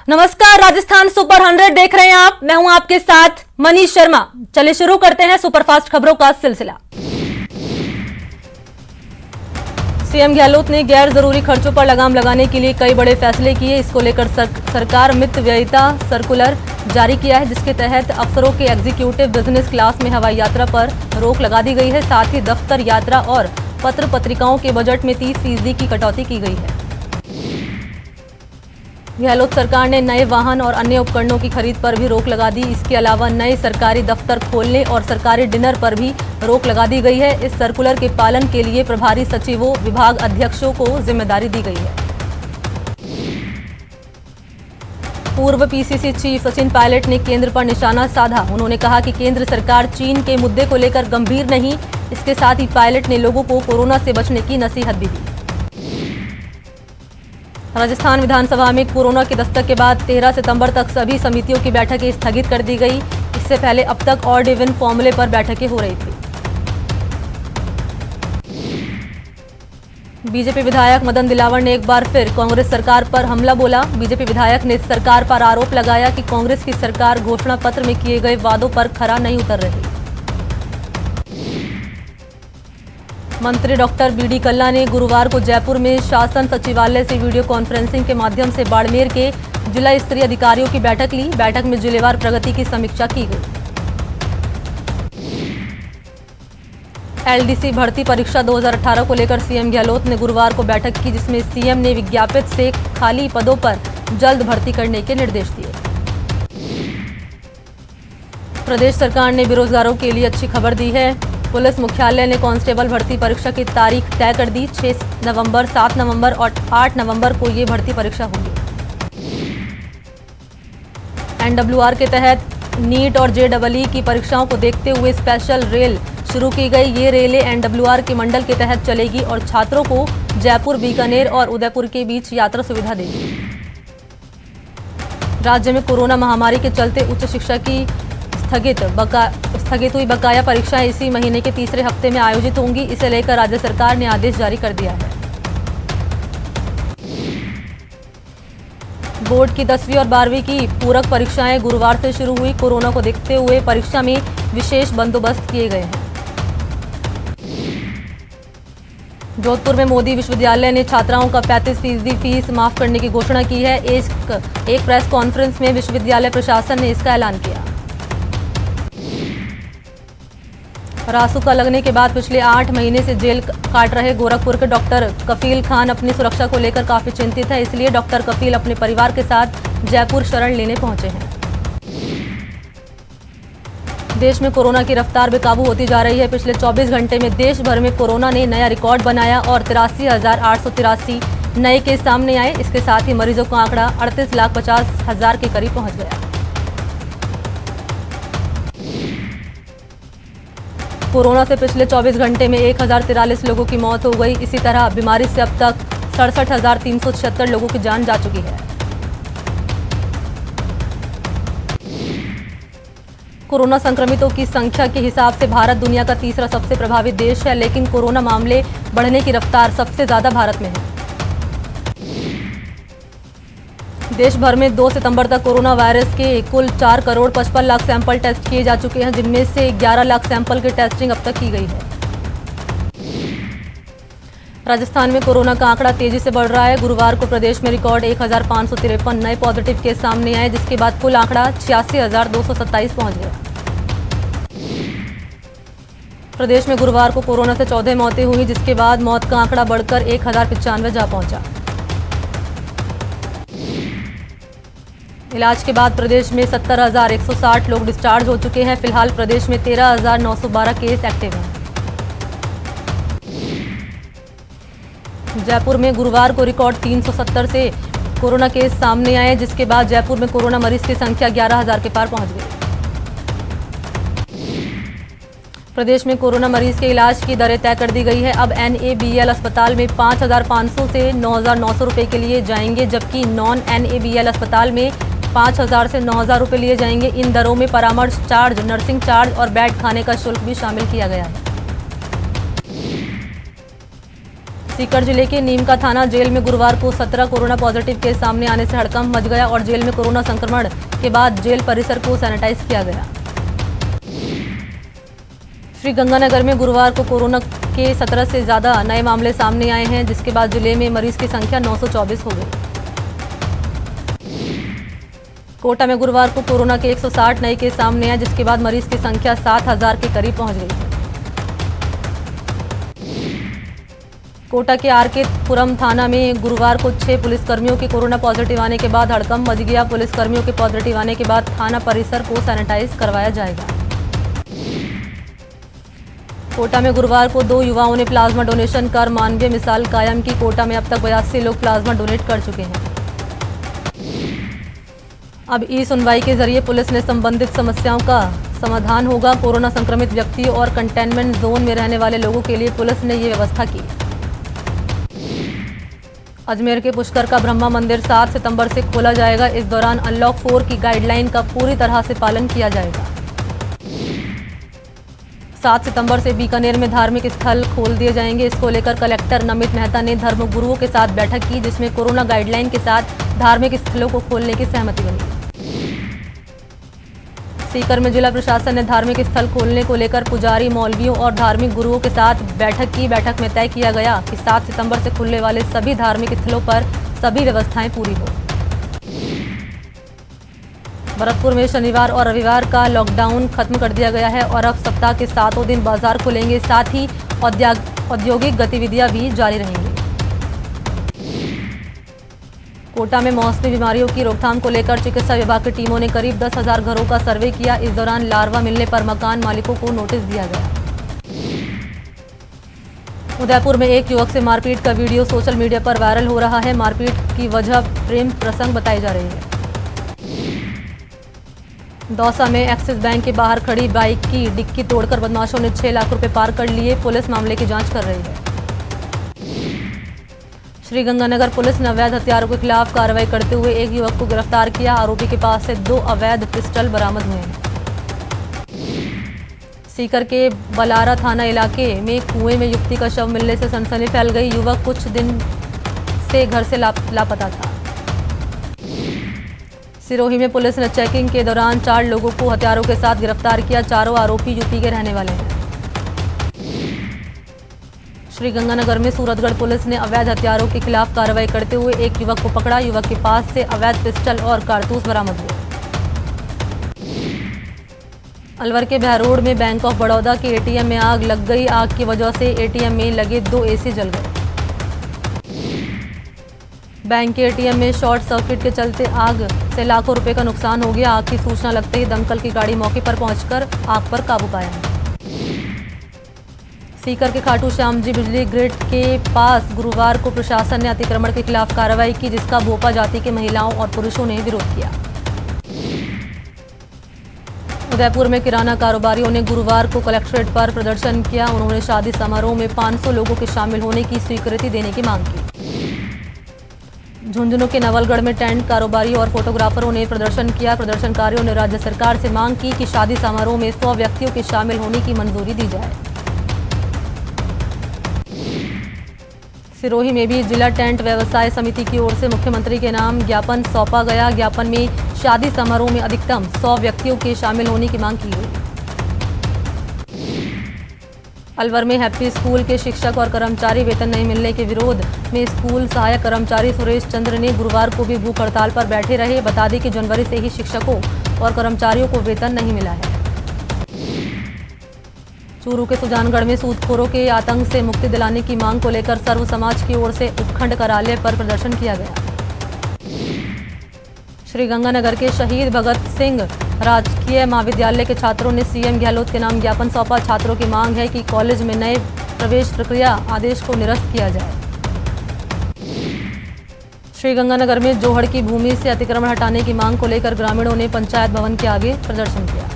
नमस्कार, राजस्थान सुपर 100 देख रहे हैं आप। मैं हूं आपके साथ मनीष शर्मा। चलिए शुरू करते हैं सुपरफास्ट खबरों का सिलसिला। सीएम गहलोत ने गैर जरूरी खर्चों पर लगाम लगाने के लिए कई बड़े फैसले किए। इसको लेकर सरकार मितव्ययिता सर्कुलर जारी किया है, जिसके तहत अफसरों के एग्जीक्यूटिव बिजनेस क्लास में हवाई यात्रा पर रोक लगा दी गई है। साथ ही दफ्तर यात्रा और पत्र पत्रिकाओं के बजट में 30% की कटौती की गई है। गहलोत सरकार ने नए वाहन और अन्य उपकरणों की खरीद पर भी रोक लगा दी। इसके अलावा नए सरकारी दफ्तर खोलने और सरकारी डिनर पर भी रोक लगा दी गई है। इस सर्कुलर के पालन के लिए प्रभारी सचिवों, विभाग अध्यक्षों को जिम्मेदारी दी गई है। पूर्व पीसीसी चीफ सचिन पायलट ने केंद्र पर निशाना साधा। उन्होंने कहा कि केंद्र सरकार चीन के मुद्दे को लेकर गंभीर नहीं। इसके साथ ही पायलट ने लोगों को कोरोना से बचने की नसीहत भी दी। राजस्थान विधानसभा में कोरोना की दस्तक के बाद 13 सितंबर तक सभी समितियों की बैठकें स्थगित कर दी गई। इससे पहले अब तक ऑड इवन फॉर्मूले पर बैठकें हो रही थी। बीजेपी विधायक मदन दिलावर ने एक बार फिर कांग्रेस सरकार पर हमला बोला। बीजेपी विधायक ने सरकार पर आरोप लगाया कि कांग्रेस की सरकार घोषणा पत्र में किए गए वादों पर खरा नहीं उतर रही। मंत्री डॉक्टर बीडी कल्ला ने गुरुवार को जयपुर में शासन सचिवालय से वीडियो कॉन्फ्रेंसिंग के माध्यम से बाड़मेर के जिला स्तरीय अधिकारियों की बैठक ली। बैठक में जिलेवार प्रगति की समीक्षा की गई। एलडीसी भर्ती परीक्षा 2018 को लेकर सीएम गहलोत ने गुरुवार को बैठक की, जिसमें सीएम ने विज्ञापित से खाली पदों पर जल्द भर्ती करने के निर्देश दिए। प्रदेश सरकार ने बेरोजगारों के लिए अच्छी खबर दी है। पुलिस मुख्यालय ने कांस्टेबल भर्ती परीक्षा की तारीख तय कर दी। 6 नवंबर, 7 नवंबर और 8 नवंबर को ये भर्ती परीक्षा होगी। एनडब्ल्यूआर के तहत नीट और जेईई की परीक्षाओं को देखते हुए स्पेशल रेल शुरू की गई। ये रेलें एनडब्ल्यूआर के मंडल के तहत चलेगी और छात्रों को जयपुर, बीकानेर और उदयपुर के बीच यात्रा सुविधा देगी। राज्य में कोरोना महामारी के चलते उच्च शिक्षा की स्थगित हुई बकाया परीक्षाएं इसी महीने के तीसरे हफ्ते में आयोजित होंगी। इसे लेकर राज्य सरकार ने आदेश जारी कर दिया है। बोर्ड की 10वीं और 12वीं की पूरक परीक्षाएं गुरुवार से शुरू हुई। कोरोना को देखते हुए परीक्षा में विशेष बंदोबस्त किए गए हैं। जोधपुर में मोदी विश्वविद्यालय ने छात्राओं का 35% फीस माफ करने की घोषणा की है। एक प्रेस कॉन्फ्रेंस में विश्वविद्यालय प्रशासन ने इसका ऐलान किया। रासुका लगने के बाद पिछले 8 महीने से जेल काट रहे गोरखपुर के डॉक्टर कफील खान अपनी सुरक्षा को लेकर काफी चिंतित है। इसलिए डॉक्टर कफील अपने परिवार के साथ जयपुर शरण लेने पहुंचे हैं। देश में कोरोना की रफ्तार बेकाबू होती जा रही है। पिछले 24 घंटे में देश भर में कोरोना ने नया रिकॉर्ड बनाया और 83,883 नए केस सामने आए। इसके साथ ही मरीजों का आंकड़ा 38,50,000 के करीब पहुंच गया। कोरोना से पिछले 24 घंटे में 1043 लोगों की मौत हो गई। इसी तरह बीमारी से अब तक 67,376 लोगों की जान जा चुकी है। कोरोना संक्रमितों की संख्या के हिसाब से भारत दुनिया का तीसरा सबसे प्रभावित देश है, लेकिन कोरोना मामले बढ़ने की रफ्तार सबसे ज्यादा भारत में है। देश भर में 2 सितंबर तक कोरोना वायरस के कुल 4,55,00,000 सैंपल टेस्ट किए जा चुके हैं, जिनमें से 11 लाख सैंपल की टेस्टिंग अब तक की गई है। राजस्थान में कोरोना का आंकड़ा तेजी से बढ़ रहा है। गुरुवार को प्रदेश में रिकॉर्ड 1,553 नए पॉजिटिव केस सामने आए, जिसके बाद कुल आंकड़ा 86,227 पहुंच गया। प्रदेश में गुरुवार को कोरोना से 14 मौतें हुई, जिसके बाद मौत का आंकड़ा बढ़कर 1,095 जा पहुंचा। इलाज के बाद प्रदेश में 70,160 लोग डिस्चार्ज हो चुके हैं। फिलहाल प्रदेश में 13,912 केस एक्टिव हैं। जयपुर में गुरुवार को रिकॉर्ड 370 से कोरोना केस सामने आए, जिसके बाद जयपुर में कोरोना मरीज की संख्या 11,000 के पार पहुंच गई। प्रदेश में कोरोना मरीज के इलाज की दरें तय कर दी गई है। अब NABL अस्पताल में 5,500 से 9,900 रुपए के लिए जाएंगे, जबकि नॉन NABL अस्पताल में 5,000 से 9,000 रुपए लिए जाएंगे। इन दरों में परामर्श चार्ज, नर्सिंग चार्ज और बेड खाने का शुल्क भी शामिल किया गया है। सीकर जिले के नीमका थाना जेल में गुरुवार को 17 कोरोना पॉजिटिव केस सामने आने से हड़कंप मच गया और जेल में कोरोना संक्रमण के बाद जेल परिसर को सैनिटाइज किया गया। श्रीगंगानगर में गुरुवार को कोरोना के 17 से ज्यादा नए मामले सामने आए हैं, जिसके बाद जिले में मरीज की संख्या 924 हो गई। कोटा में गुरुवार को कोरोना के 160 नए केस सामने आए, जिसके बाद मरीज की संख्या 7000 के करीब पहुंच गई है। कोटा के आरके पुरम थाना में गुरुवार को 6 पुलिसकर्मियों के कोरोना पॉजिटिव आने के बाद हड़कंप मच गया। पुलिसकर्मियों के पॉजिटिव आने के बाद थाना परिसर को सैनिटाइज करवाया जाएगा। कोटा में गुरुवार को 2 युवाओं ने प्लाज्मा डोनेशन कर मानवीय मिसाल कायम की। कोटा में अब तक 82 लोग प्लाज्मा डोनेट कर चुके हैं। अब ई-सुनवाई के जरिए पुलिस ने संबंधित समस्याओं का समाधान होगा। कोरोना संक्रमित व्यक्तियों और कंटेनमेंट जोन में रहने वाले लोगों के लिए पुलिस ने ये व्यवस्था की। अजमेर के पुष्कर का ब्रह्मा मंदिर 7 सितंबर से खोला जाएगा। इस दौरान अनलॉक 4 की गाइडलाइन का पूरी तरह से पालन किया जाएगा। 7 सितंबर से बीकानेर में धार्मिक स्थल खोल दिए जाएंगे। इसको लेकर कलेक्टर नमित मेहता ने धर्मगुरुओं के साथ बैठक की, जिसमें कोरोना गाइडलाइन के साथ धार्मिक स्थलों को खोलने की सहमति बनी। सीकर में जिला प्रशासन ने धार्मिक स्थल खोलने को लेकर पुजारी, मौलवियों और धार्मिक गुरुओं के साथ बैठक की। बैठक में तय किया गया कि 7 सितंबर से खुलने वाले सभी धार्मिक स्थलों पर सभी व्यवस्थाएं पूरी हो। भरतपुर में शनिवार और रविवार का लॉकडाउन खत्म कर दिया गया है और अब सप्ताह के 7 दिन बाजार खुलेंगे। साथ ही औद्योगिक गतिविधियां भी जारी रहेंगी। कोटा में मौसमी बीमारियों की रोकथाम को लेकर चिकित्सा विभाग की टीमों ने करीब 10,000 घरों का सर्वे किया। इस दौरान लार्वा मिलने पर मकान मालिकों को नोटिस दिया गया। उदयपुर में एक युवक से मारपीट का वीडियो सोशल मीडिया पर वायरल हो रहा है। मारपीट की वजह प्रेम प्रसंग बताई जा रही है। दौसा में एक्सिस बैंक के बाहर खड़ी बाइक की डिक्की तोड़कर बदमाशों ने 6 लाख रुपए पार कर लिए। पुलिस मामले की जांच कर रही है। श्रीगंगानगर पुलिस ने अवैध हथियारों के खिलाफ कार्रवाई करते हुए एक युवक को गिरफ्तार किया। आरोपी के पास से 2 अवैध पिस्टल बरामद हुए हैं। सीकर के बलारा थाना इलाके में कुएं में युवती का शव मिलने से सनसनी फैल गई। युवक कुछ दिन से घर से लापता था। सिरोही में पुलिस ने चेकिंग के दौरान 4 लोगों को हथियारों के साथ गिरफ्तार किया। चारों आरोपी यूपी के रहने वाले हैं। श्रीगंगानगर में सूरतगढ़ पुलिस ने अवैध हथियारों के खिलाफ कार्रवाई करते हुए एक युवक को पकड़ा। युवक के पास से अवैध पिस्टल और कारतूस बरामद हुए। अलवर के बहरोड में बैंक ऑफ बड़ौदा के एटीएम में आग लग गई। आग की वजह से एटीएम में लगे 2 एसी जल गए। बैंक के एटीएम में शॉर्ट सर्किट के चलते आग से लाखों रुपए का नुकसान हो गया। आग की सूचना लगते ही दमकल की गाड़ी मौके पर पहुंचकर आग पर काबू पाया। सीकर के खाटू श्याम जी बिजली ग्रिड के पास गुरुवार को प्रशासन ने अतिक्रमण के खिलाफ कार्रवाई की, जिसका भोपा जाति के महिलाओं और पुरुषों ने विरोध किया। उदयपुर में किराना कारोबारियों ने गुरुवार को कलेक्ट्रेट पर प्रदर्शन किया। उन्होंने शादी समारोह में 500 लोगों के शामिल होने की स्वीकृति देने की मांग की। झुंझुनू के नवलगढ़ में टेंट कारोबारियों और फोटोग्राफरों ने प्रदर्शन किया। प्रदर्शनकारियों ने राज्य सरकार से मांग की कि शादी समारोह में 100 व्यक्तियों के शामिल होने की मंजूरी दी जाए। सिरोही में भी जिला टेंट व्यवसाय समिति की ओर से मुख्यमंत्री के नाम ज्ञापन सौंपा गया। ज्ञापन में शादी समारोह में अधिकतम 100 व्यक्तियों के शामिल होने की मांग की गई। अलवर में हैप्पी स्कूल के शिक्षक और कर्मचारी वेतन नहीं मिलने के विरोध में स्कूल सहायक कर्मचारी सुरेश चंद्र ने गुरुवार को भी भूख हड़ताल पर बैठे रहे। बता दें कि जनवरी से ही शिक्षकों और कर्मचारियों को वेतन नहीं मिला है। चूरू के सुजानगढ़ में सूदखोरों के आतंक से मुक्ति दिलाने की मांग को लेकर सर्व समाज की ओर से उपखंड कार्यालय पर प्रदर्शन किया गया। श्रीगंगानगर के शहीद भगत सिंह राजकीय महाविद्यालय के छात्रों ने सीएम गहलोत के नाम ज्ञापन सौंपा। छात्रों की मांग है कि कॉलेज में नए प्रवेश प्रक्रिया आदेश को निरस्त किया जाए। श्रीगंगानगर में जोहड़ की भूमि से अतिक्रमण हटाने की मांग को लेकर ग्रामीणों ने पंचायत भवन के आगे प्रदर्शन किया।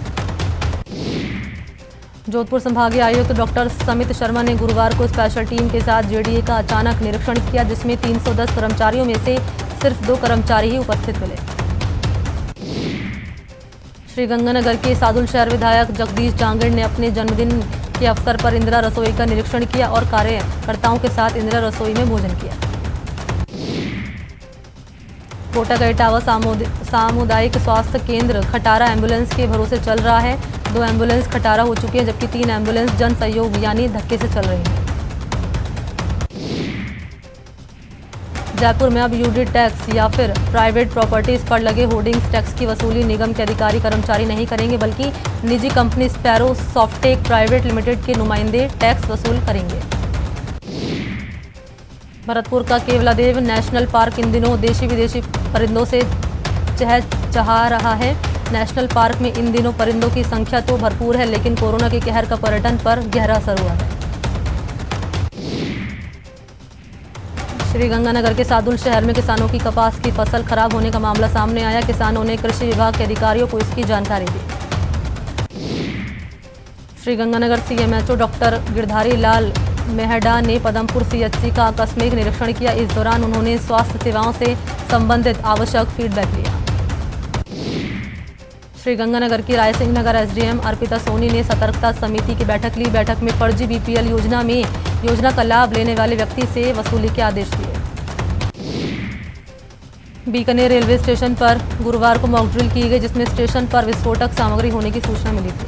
जोधपुर संभागीय आयुक्त डॉक्टर समित शर्मा ने गुरुवार को स्पेशल टीम के साथ जेडीए का अचानक निरीक्षण किया, जिसमें 310 कर्मचारियों में से सिर्फ 2 कर्मचारी ही उपस्थित मिले। श्रीगंगानगर के सादुलशहर विधायक जगदीश जांगड़ ने अपने जन्मदिन के अवसर पर इंदिरा रसोई का निरीक्षण किया और कार्यकर्ताओं के साथ इंदिरा रसोई में भोजन किया। कोटा का इटावा सामुदायिक स्वास्थ्य केंद्र खटारा एम्बुलेंस के भरोसे चल रहा है। 2 एम्बुलेंस खटारा हो चुकी है, जबकि 3 एम्बुलेंस जन सहयोग यानी धक्के से चल रही हैं। जयपुर में अब यूडी टैक्स या फिर प्राइवेट प्रॉपर्टीज पर लगे होर्डिंग्स टैक्स की वसूली निगम के अधिकारी कर्मचारी नहीं करेंगे, बल्कि निजी company sparrow Softech private limited के नुमाइंदे टैक्स वसूल करेंगे। भरतपुर का केवलादेव नेशनल पार्क इन दिनों देशी विदेशी परिंदों से चहचहा रहा है। नेशनल पार्क में इन दिनों परिंदों की संख्या तो भरपूर है, लेकिन कोरोना के कहर का पर्यटन पर गहरा असर हुआ है। श्रीगंगानगर के सादुल शहर में किसानों की कपास की फसल खराब होने का मामला सामने आया। किसानों ने कृषि विभाग के अधिकारियों को इसकी जानकारी दी। श्रीगंगानगर सीएमएचओ डॉक्टर गिरधारी लाल मेहडा ने पदमपुर सीएचसी का आकस्मिक निरीक्षण किया। इस दौरान उन्होंने स्वास्थ्य सेवाओं से संबंधित आवश्यक फीडबैक लिया। श्रीगंगानगर की रायसिंह नगर एसडीएम अर्पिता सोनी ने सतर्कता समिति की बैठक ली। बैठक में फर्जी बीपीएल योजना का लाभ लेने वाले व्यक्ति से वसूली के आदेश दिए। बीकानेर रेलवे स्टेशन पर गुरुवार को मॉक ड्रिल की गई, जिसमें स्टेशन पर विस्फोटक सामग्री होने की सूचना मिली थी।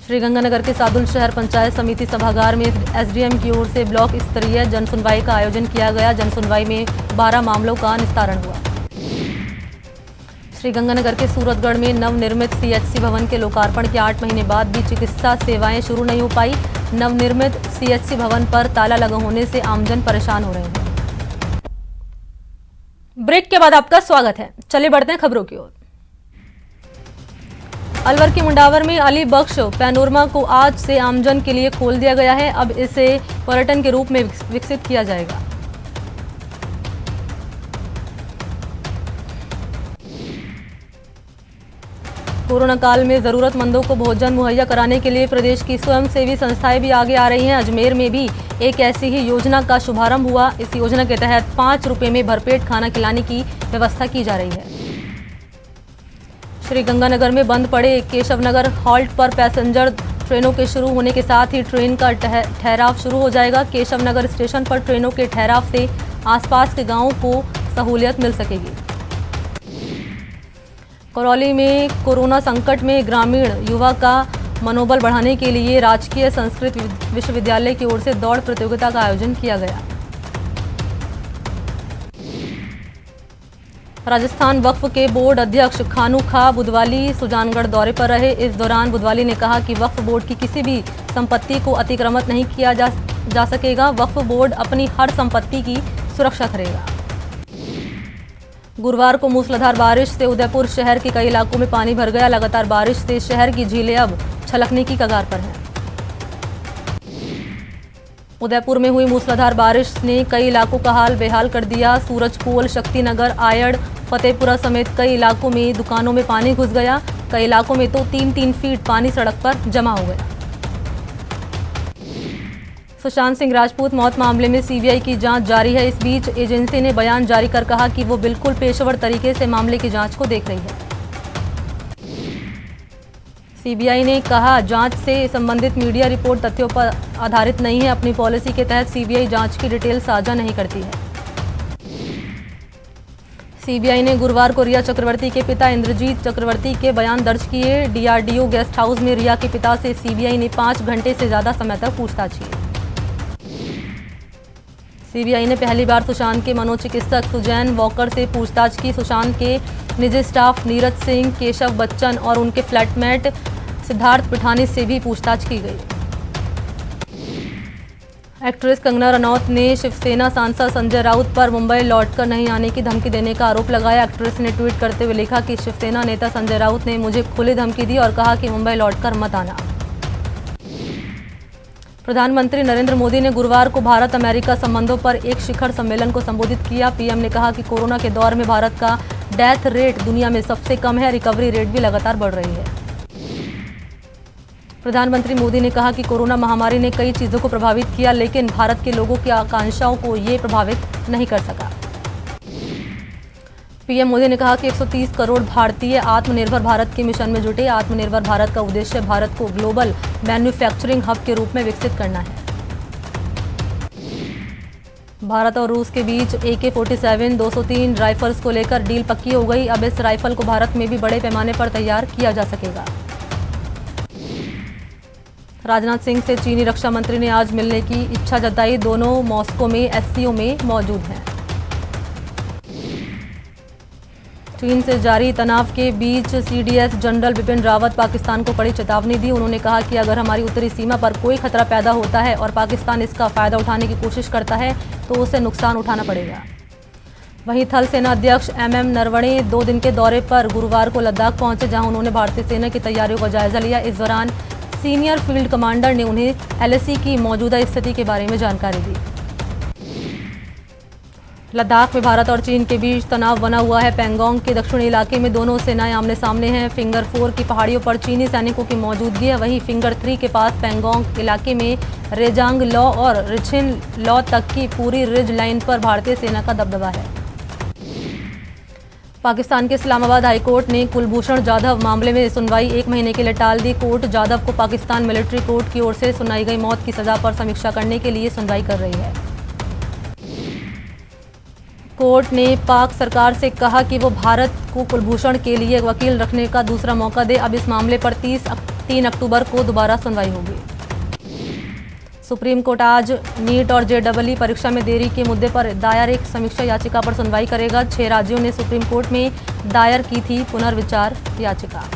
श्रीगंगानगर के सादुल शहर पंचायत समिति सभागार में एसडीएम की ओर से ब्लॉक स्तरीय जनसुनवाई का आयोजन किया गया। जनसुनवाई में 12 मामलों का निस्तारण हुआ। श्रीगंगानगर के सूरतगढ़ में नवनिर्मित सीएचसी भवन के लोकार्पण के 8 महीने बाद भी चिकित्सा सेवाएं शुरू नहीं हो पाई। नवनिर्मित सीएचसी भवन पर ताला लगा होने से आमजन परेशान हो रहे हैं। ब्रेक के बाद आपका स्वागत है। चलिए बढ़ते हैं खबरों की ओर। अलवर के मुंडावर में अली बख्श पैनोरमा को आज से आमजन के लिए खोल दिया गया है। अब इसे पर्यटन के रूप में विकसित किया जाएगा। कोरोना काल में जरूरतमंदों को भोजन मुहैया कराने के लिए प्रदेश की स्वयंसेवी संस्थाएं भी आगे आ रही हैं। अजमेर में भी एक ऐसी ही योजना का शुभारंभ हुआ। इस योजना के तहत 5 रुपए में भरपेट खाना खिलाने की व्यवस्था की जा रही है। श्रीगंगानगर में बंद पड़े केशवनगर हॉल्ट पर पैसेंजर ट्रेनों के शुरू होने के साथ ही ट्रेन का ठहराव शुरू हो जाएगा। केशवनगर स्टेशन पर ट्रेनों के ठहराव से आसपास के गांवों को सहूलियत मिल सकेगी। करौली में कोरोना संकट में ग्रामीण युवा का मनोबल बढ़ाने के लिए राजकीय संस्कृत विश्वविद्यालय की ओर से दौड़ प्रतियोगिता का आयोजन किया गया। राजस्थान वक्फ के बोर्ड अध्यक्ष खानू खा बुधवाली सुजानगढ़ दौरे पर रहे। इस दौरान बुधवाली ने कहा कि वक्फ बोर्ड की किसी भी संपत्ति को अतिक्रमण नहीं किया जा सकेगा। वक्फ बोर्ड अपनी हर संपत्ति की सुरक्षा करेगा। गुरुवार को मूसलाधार बारिश से उदयपुर शहर के कई इलाकों में पानी भर गया। लगातार बारिश से शहर की झीलें अब छलकने की कगार पर हैं। उदयपुर में हुई मूसलाधार बारिश ने कई इलाकों का हाल बेहाल कर दिया। सूरजपोल, शक्तिनगर, आयड़, फतेहपुरा समेत कई इलाकों में दुकानों में पानी घुस गया। कई इलाकों में तो 3-3 फीट पानी सड़क पर जमा हो गया। सुशांत सिंह राजपूत मौत मामले में सीबीआई की जांच जारी है। इस बीच एजेंसी ने बयान जारी कर कहा कि वो बिल्कुल पेशेवर तरीके से मामले की जांच को देख रही है। सीबीआई ने कहा, जांच से संबंधित मीडिया रिपोर्ट तथ्यों पर आधारित नहीं है। अपनी पॉलिसी के तहत सीबीआई जांच की डिटेल साझा नहीं करती है। सीबीआई ने गुरुवार को रिया चक्रवर्ती के पिता इंद्रजीत चक्रवर्ती के बयान दर्ज किए। डीआरडीओ गेस्ट हाउस में रिया के पिता से सीबीआई ने 5 घंटे से ज्यादा समय तक पूछताछ की। सीबीआई ने पहली बार सुशांत के मनोचिकित्सक सुजैन वॉकर से पूछताछ की। सुशांत के निजी स्टाफ नीरज सिंह, केशव बच्चन और उनके फ्लैटमेट सिद्धार्थ पिठानी से भी पूछताछ की गई। एक्ट्रेस कंगना रनौत ने शिवसेना सांसद संजय राउत पर मुंबई लौटकर नहीं आने की धमकी देने का आरोप लगाया। एक्ट्रेस ने ट्वीट करते हुए लिखा कि शिवसेना नेता संजय राउत ने मुझे खुली धमकी दी और कहा कि मुंबई लौटकर मत आना। प्रधानमंत्री नरेंद्र मोदी ने गुरुवार को भारत अमेरिका संबंधों पर एक शिखर सम्मेलन को संबोधित किया। पीएम ने कहा कि कोरोना के दौर में भारत का डेथ रेट दुनिया में सबसे कम है। रिकवरी रेट भी लगातार बढ़ रही है। प्रधानमंत्री मोदी ने कहा कि कोरोना महामारी ने कई चीजों को प्रभावित किया, लेकिन भारत के लोगों की आकांक्षाओं को ये प्रभावित नहीं कर सका। पीएम मोदी ने कहा कि 130 करोड़ भारतीय आत्मनिर्भर भारत के मिशन में जुटे। आत्मनिर्भर भारत का उद्देश्य भारत को ग्लोबल मैन्युफैक्चरिंग हब के रूप में विकसित करना है। भारत और रूस के बीच AK-47 203 राइफल्स को लेकर डील पक्की हो गई। अब इस राइफल को भारत में भी बड़े पैमाने पर तैयार किया जा सकेगा। राजनाथ सिंह से चीनी रक्षा मंत्री ने आज मिलने की इच्छा जताई। दोनों मॉस्को में SCO में मौजूद हैं। चीन से जारी तनाव के बीच CDS जनरल बिपिन रावत पाकिस्तान को कड़ी चेतावनी दी। उन्होंने कहा कि अगर हमारी उत्तरी सीमा पर कोई खतरा पैदा होता है और पाकिस्तान इसका फायदा उठाने की कोशिश करता है तो उसे नुकसान उठाना पड़ेगा। वहीं थल सेना अध्यक्ष MM नरवणे 2 दिन के दौरे पर गुरुवार को लद्दाख पहुंचे, जहां उन्होंने भारतीय सेना की तैयारियों का जायजा लिया। इस दौरान सीनियर फील्ड कमांडर ने उन्हें LAC की मौजूदा स्थिति के बारे में जानकारी दी। लद्दाख में भारत और चीन के बीच तनाव बना हुआ है। पैंगोंग के दक्षिणी इलाके में दोनों सेनाएं आमने सामने हैं। फिंगर 4 की पहाड़ियों पर चीनी सैनिकों की मौजूदगी है। वहीं फिंगर 3 के पास पैंगोंग इलाके में रेजांग लॉ और रिचिन लॉ तक की पूरी रिज लाइन पर भारतीय सेना का दबदबा है। पाकिस्तान के इस्लामाबाद हाईकोर्ट ने कुलभूषण जाधव मामले में सुनवाई 1 महीने के लिए टाल दी। कोर्ट जाधव को पाकिस्तान मिलिट्री कोर्ट की ओर से सुनाई गई मौत की सजा पर समीक्षा करने के लिए सुनवाई कर रही है। कोर्ट ने पाक सरकार से कहा कि वो भारत को कुलभूषण के लिए वकील रखने का दूसरा मौका दे। अब इस मामले पर 3 अक्टूबर को दोबारा सुनवाई होगी। सुप्रीम कोर्ट आज नीट और JEE परीक्षा में देरी के मुद्दे पर दायर एक समीक्षा याचिका पर सुनवाई करेगा। 6 राज्यों ने सुप्रीम कोर्ट में दायर की थी पुनर्विचार याचिका।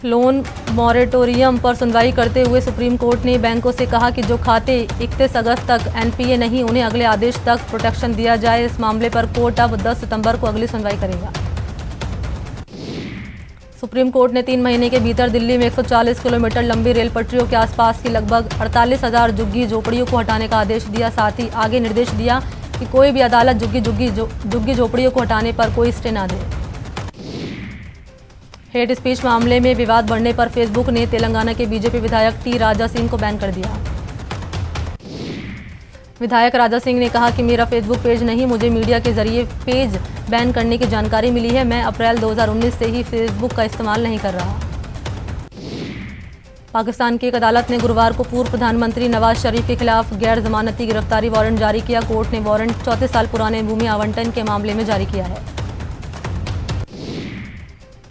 लोन मॉरेटोरियम पर सुनवाई करते हुए सुप्रीम कोर्ट ने बैंकों से कहा कि जो खाते 31 अगस्त तक NPA नहीं, उन्हें अगले आदेश तक प्रोटेक्शन दिया जाए। इस मामले पर कोर्ट अब 10 सितंबर को अगली सुनवाई करेगा। सुप्रीम कोर्ट ने 3 महीने के भीतर दिल्ली में 140 किलोमीटर लंबी रेल पटरियों के आसपास की लगभग 48,000 झुग्गी झोपड़ियों को हटाने का आदेश दिया। साथ ही आगे निर्देश दिया कि कोई भी अदालत झुग्गी झोपड़ियों को हटाने पर कोई स्टे न दे। हेट स्पीच मामले में विवाद बढ़ने पर फेसबुक ने तेलंगाना के बीजेपी विधायक T राजा सिंह को बैन कर दिया। विधायक राजा सिंह ने कहा कि मेरा फेसबुक पेज नहीं, मुझे मीडिया के जरिए पेज बैन करने की जानकारी मिली है। मैं अप्रैल 2019 से ही फेसबुक का इस्तेमाल नहीं कर रहा। पाकिस्तान की एक अदालत ने गुरुवार को पूर्व प्रधानमंत्री नवाज शरीफ के खिलाफ गैर जमानती गिरफ्तारी वारंट जारी किया। कोर्ट ने वारंट 34 साल पुराने भूमि आवंटन के मामले में जारी किया है।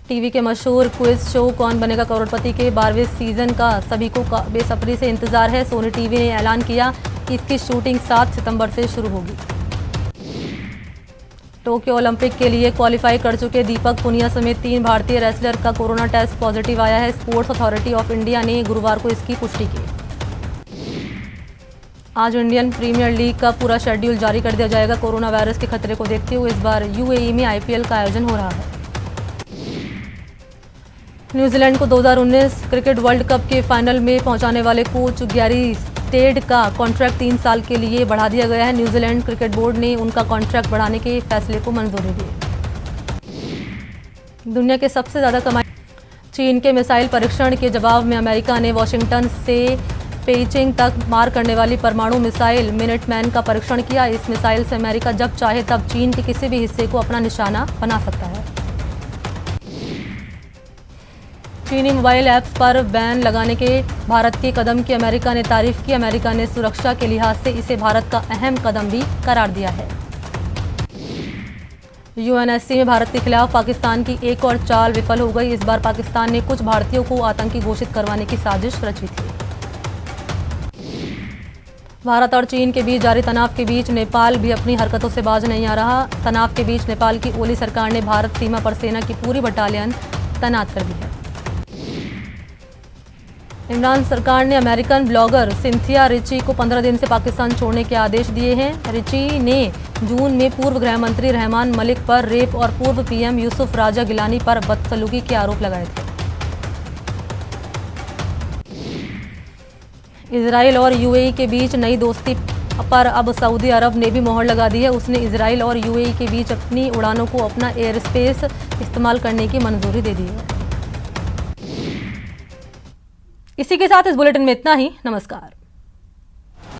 टीवी के मशहूर क्विज शो कौन बनेगा करोड़पति के 12वें सीजन का सभी को बेसब्री से इंतजार है। सोनी टीवी ने ऐलान किया कि इसकी शूटिंग 7 सितंबर से शुरू होगी। टोक्यो ओलंपिक के लिए क्वालिफाई कर चुके दीपक पुनिया समेत 3 भारतीय रेसलर का कोरोना टेस्ट पॉजिटिव आया है। स्पोर्ट्स अथॉरिटी ऑफ इंडिया ने गुरुवार को इसकी पुष्टि की। आज इंडियन प्रीमियर लीग का पूरा शेड्यूल जारी कर दिया जाएगा। कोरोना वायरस के खतरे को देखते हुए इस बार UAE में IPL का आयोजन हो रहा है। न्यूजीलैंड को 2019 क्रिकेट वर्ल्ड कप के फाइनल में पहुंचाने वाले कोच गैरी स्टेड का कॉन्ट्रैक्ट 3 साल के लिए बढ़ा दिया गया है। न्यूजीलैंड क्रिकेट बोर्ड ने उनका कॉन्ट्रैक्ट बढ़ाने के फैसले को मंजूरी दी। दुनिया के सबसे ज्यादा कमाई चीन के मिसाइल परीक्षण के जवाब में अमेरिका ने वाशिंगटन से पेइचिंग तक मार करने वाली परमाणु मिसाइल मिनटमैन का परीक्षण किया। इस मिसाइल से अमेरिका जब चाहे तब चीन के किसी भी हिस्से को अपना निशाना बना सकता है। चीनी मोबाइल ऐप्स पर बैन लगाने के भारत के कदम की अमेरिका ने तारीफ की। अमेरिका ने सुरक्षा के लिहाज से इसे भारत का अहम कदम भी करार दिया है। UNSC में भारत के खिलाफ पाकिस्तान की एक और चाल विफल हो गई। इस बार पाकिस्तान ने कुछ भारतीयों को आतंकी घोषित करवाने की साजिश रची थी। भारत और चीन के बीच जारी तनाव के बीच नेपाल भी अपनी हरकतों से बाज नहीं आ रहा। तनाव के बीच नेपाल की ओली सरकार ने भारत सीमा पर सेना की पूरी बटालियन तैनात कर दी है। इमरान सरकार ने अमेरिकन ब्लॉगर सिंथिया रिची को 15 दिन से पाकिस्तान छोड़ने के आदेश दिए हैं। रिची ने जून में पूर्व गृह मंत्री रहमान मलिक पर रेप और पूर्व PM यूसुफ राजा गिलानी पर बदसलूकी के आरोप लगाए थे। इजराइल और UAE के बीच नई दोस्ती पर अब सऊदी अरब ने भी मोहर लगा दी है। उसने इजराइल और UAE के बीच अपनी उड़ानों को अपना एयर स्पेस इस्तेमाल करने की मंजूरी दे दी है। इसी के साथ इस बुलेटिन में इतना ही। नमस्कार।